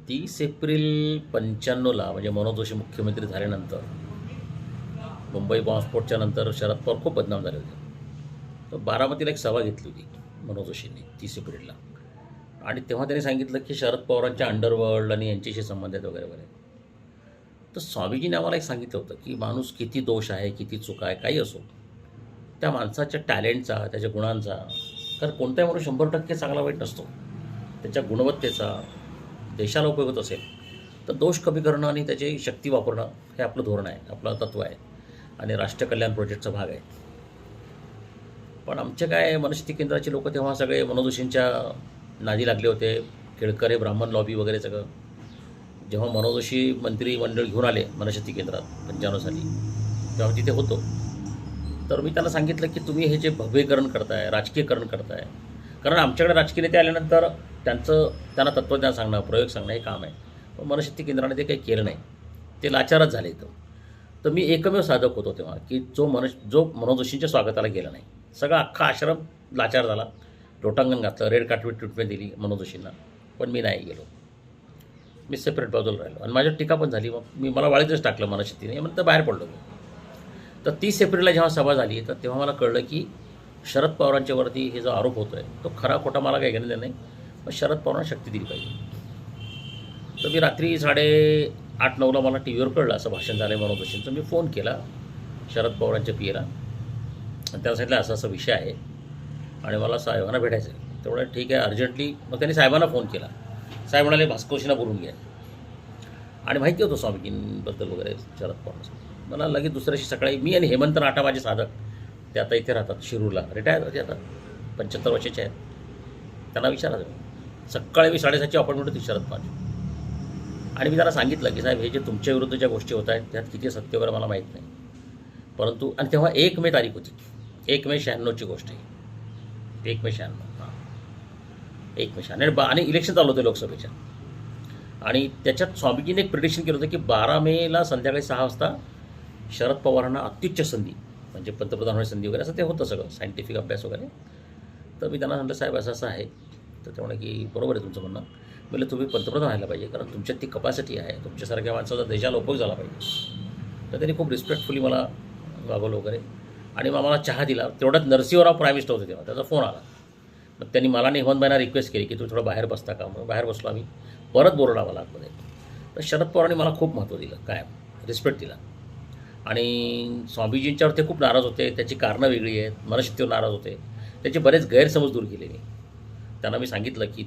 30 April 95ला म्हणजे मनोज जोशी मुख्यमंत्री झाल्यानंतर मुंबई बॉम्बस्फोटच्या नंतर शरद पवार खूप बदनाम झाले होते. तर बारामतीला एक सभा घेतली होती मनोज जोशींनी 30 एप्रिलला. आणि तेव्हा त्यांनी सांगितलं की शरद पवारांच्या अंडरवर्ल्ड आणि यांच्याशी संबंध आहेत वगैरे वगैरे. तर स्वामीजीने आम्हाला एक सांगितलं होतं की माणूस किती दोष आहे, किती चुका आहे, काही असो, त्या माणसाच्या टॅलेंटचा, त्याच्या गुणांचा, कारण कोणताही माणूस 100% चांगला वाईट नसतो, त्याच्या गुणवत्तेचा देशाला उपयोग होत असेल तर दोष कमी करणं आणि त्याची शक्ती वापरणं हे आपलं धोरण आहे, आपलं तत्त्व आहे आणि राष्ट्रीय कल्याण प्रोजेक्टचा भाग आहे. पण आमचे काय मनशक्ती केंद्राचे लोक तेव्हा सगळे मनोज जोशींच्या नादी लागले होते. केळकरे ब्राह्मण लॉबी वगैरे सगळं. जेव्हा मनोज जोशी मंत्रिमंडळ घेऊन आले मनशक्ती केंद्रात 95 साली, तेव्हा तिथे होतो. तर मी त्यांना सांगितलं की तुम्ही हे जे भव्यीकरण करताय, राजकीयकरण करताय, कारण आमच्याकडे राजकीय नेते आल्यानंतर त्यांना तत्त्वज्ञान सांगणं, प्रयोग सांगणं हे काम आहे. पण मनशक्ती केंद्राने ते काही केलं नाही, ते लाचारच झाले इथं. तर मी एकमेव साधक होतो तेव्हा की जो मनोज जोशींच्या स्वागताला गेला नाही. सगळा अख्खा आश्रम लाचार झाला, लोटांगण घातलं, रेड कार्पेट ट्रीटमेंट दिली मनोज जोशींना, पण मी नाही गेलो. मी सेपरेट बाजूला राहिलो आणि माझ्यावर टीका पण झाली. मग मला वाळीतच टाकलं मनशक्तीने, म्हणून तर बाहेर पडलो मी. तर 30 एप्रिलला जेव्हा सभा झाली तर तेव्हा मला कळलं की शरद पवारांच्यावरती हे जो आरोप होतो आहे तो खरा खोटा मला काही घेणं नाही, मग शरद पवारांना शक्ती दिली पाहिजे. तर मी रात्री 8:30-9ला मला टी व्हीवर कळलं असं भाषण झालं आहे मनोज जोशींचं. मी फोन केला शरद पवारांच्या पीएला आणि त्याला सांगितलं असा असा विषय आहे आणि मला साहेबांना भेटायचं आहे. तेवढं ठीक आहे अर्जंटली. मग त्यांनी साहेबांना फोन केला. साहेब म्हणाले भास्करशींना बोलून घ्या. आणि माहिती होतं स्वामीजींबद्दल वगैरे शरद पवारांचं. मला लगेच दुसऱ्या दिवशी सकाळी मी आणि हेमंत नाटा माझे साधक, ते आता इथे राहतात शिरूरला, रिटायर होते आता, 75 वर्षाचे आहेत. त्यांना विचारा सकाळी मी 7:30ची अपॉइंटमेंट होती शरद पवार. आणि मी त्यांना सांगितलं की साहेब हे जे तुमच्या विरुद्ध ज्या गोष्टी होत आहेत त्यात किती सत्य वगैरे मला माहीत नाही, परंतु आणि तेव्हा 1 मे तारीख होती, 1 मे 96ची गोष्ट आहे. 1 मे 96, हां 1 मे 96 आणि इलेक्शन चालू होते लोकसभेच्या. आणि त्याच्यात स्वामीजीने एक प्रिडिक्शन केलं होतं की 12 मेला संध्याकाळी 6 वाजता शरद पवारांना अत्युच्च संधी म्हणजे पंतप्रधान होण्याची संधी वगैरे असं ते होतं सगळं सायंटिफिक अभ्यास वगैरे. तर मी त्यांना म्हटलं साहेब असं असं आहे. तर ते म्हणे की बरोबर आहे तुमचं म्हणणं. म्हणजे तुम्ही पंतप्रधान व्हायला पाहिजे कारण तुमच्यात ती कपॅसिटी आहे, तुमच्यासारख्या माणसाचा देशाला उपयोग झाला पाहिजे. तर त्यांनी खूप रिस्पेक्टफुली मला वागवलं वगैरे आणि मग मला चहा दिला. तेवढ्यात नरसिंहराव प्राईम मिनिस्टर होते तेव्हा, त्याचा फोन आला. मग त्यांनी मला आणि हेमंतबाईंना रिक्वेस्ट केली की तुम्ही थोडं बाहेर बसता का. मग बाहेर बसलो आम्ही. परत बोलवलं आम्हाला आतमध्ये. तर शरद पवारांनी मला खूप महत्त्व दिलं, काय रिस्पेक्ट दिला. आणि स्वामीजींच्यावर ते खूप नाराज होते, त्याची कारणं वेगळी आहेत, मनशक्तीवर नाराज होते, त्याचे बरेच गैरसमज दूर केले. मी त्यांना सांगितलं की